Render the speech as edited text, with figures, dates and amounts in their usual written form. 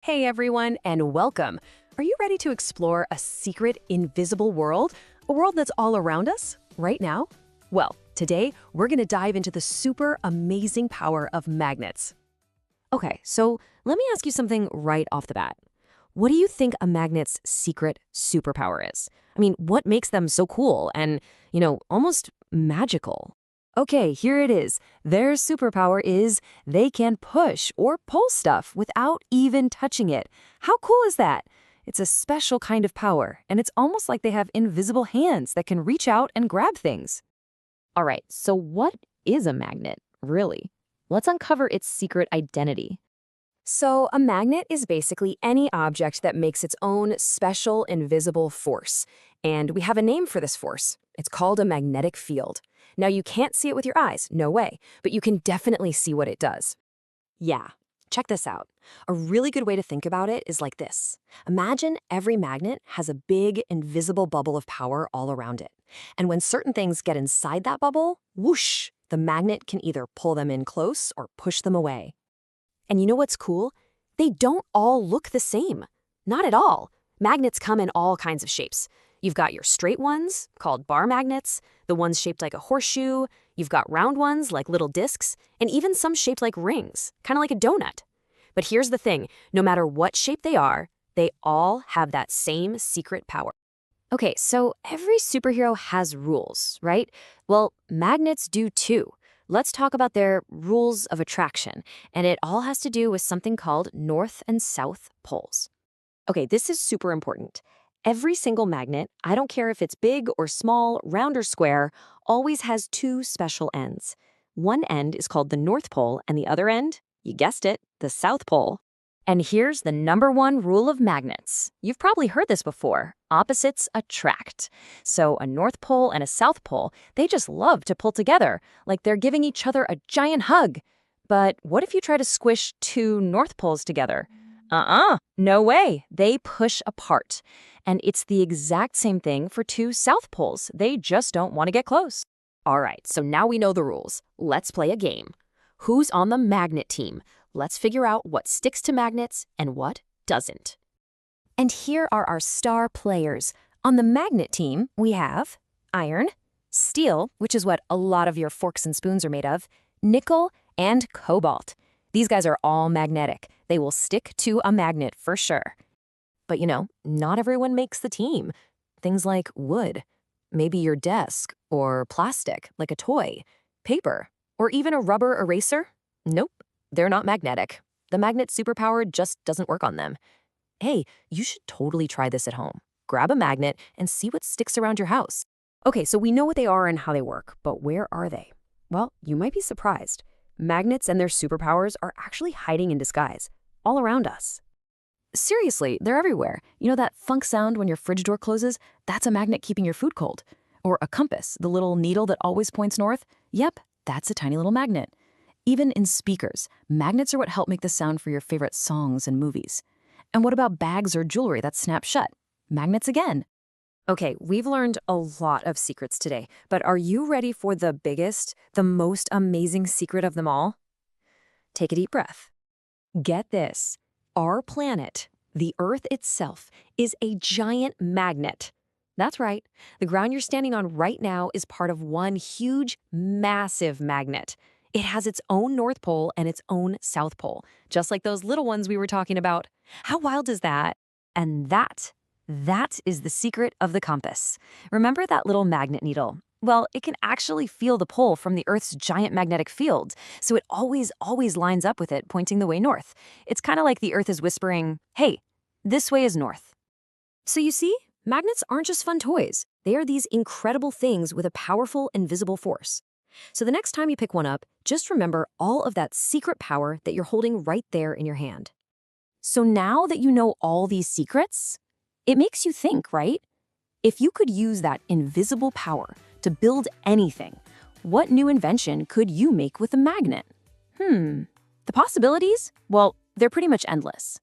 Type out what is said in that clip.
Hey everyone, and welcome. Are you ready to explore a secret, invisible world? A world that's all around us, right now? Well, today we're going to dive into the super amazing power of magnets. Okay, so let me ask you something right off the bat. What do you think a magnet's secret superpower is? I mean, what makes them so cool and, almost magical? Okay, here it is. Their superpower is they can push or pull stuff without even touching it. How cool is that? It's a special kind of power, and it's almost like they have invisible hands that can reach out and grab things. All right, so what is a magnet, really? Let's uncover its secret identity. So, a magnet is basically any object that makes its own special invisible force. And we have a name for this force. It's called a magnetic field. Now, you can't see it with your eyes, no way, but you can definitely see what it does. Yeah, check this out. A really good way to think about it is like this. Imagine every magnet has a big, invisible bubble of power all around it. And when certain things get inside that bubble, whoosh, the magnet can either pull them in close or push them away. And you know what's cool? They don't all look the same. Not at all. Magnets come in all kinds of shapes. You've got your straight ones, called bar magnets, the ones shaped like a horseshoe, you've got round ones like little discs, and even some shaped like rings, kind of like a donut. But here's the thing, no matter what shape they all have that same secret power. Okay, so every superhero has rules, right? Well, magnets do too. Let's talk about their rules of attraction, and it all has to do with something called north and south poles. Okay, this is super important. Every single magnet, I don't care if it's big or small, round or square, always has two special ends. One end is called the North Pole, and the other end, you guessed it, the South Pole. And here's the #1 rule of magnets. You've probably heard this before. Opposites attract. So a North Pole and a South Pole, they just love to pull together, like they're giving each other a giant hug. But what if you try to squish two North Poles together? No way. They push apart. And it's the exact same thing for two South Poles. They just don't want to get close. All right, so now we know the rules. Let's play a game. Who's on the magnet team? Let's figure out what sticks to magnets and what doesn't. And here are our star players. On the magnet team, we have iron, steel, which is what a lot of your forks and spoons are made of, nickel, and cobalt. These guys are all magnetic. They will stick to a magnet for sure. But not everyone makes the team. Things like wood, maybe your desk, or plastic, like a toy, paper, or even a rubber eraser. Nope, they're not magnetic. The magnet superpower just doesn't work on them. Hey, you should totally try this at home. Grab a magnet and see what sticks around your house. Okay, so we know what they are and how they work, but where are they? Well, you might be surprised. Magnets and their superpowers are actually hiding in disguise, all around us. Seriously, they're everywhere. You know that funk sound when your fridge door closes? That's a magnet keeping your food cold. Or a compass, the little needle that always points north? Yep, that's a tiny little magnet. Even in speakers, magnets are what help make the sound for your favorite songs and movies. And what about bags or jewelry that snap shut? Magnets again. Okay, we've learned a lot of secrets today, but are you ready for the biggest, the most amazing secret of them all? Take a deep breath. Get this. Our planet, the Earth itself, is a giant magnet. That's right. The ground you're standing on right now is part of one huge, massive magnet. It has its own North Pole and its own South Pole, just like those little ones we were talking about. How wild is that? And that is the secret of the compass. Remember that little magnet needle? Well, it can actually feel the pull from the Earth's giant magnetic field, so it always lines up with it, pointing the way north. It's kind of like the Earth is whispering, hey, this way is north. So you see, magnets aren't just fun toys. They are these incredible things with a powerful, invisible force. So the next time you pick one up, just remember all of that secret power that you're holding right there in your hand. So now that you know all these secrets, it makes you think, right? If you could use that invisible power to build anything, what new invention could you make with a magnet? The possibilities? Well, they're pretty much endless.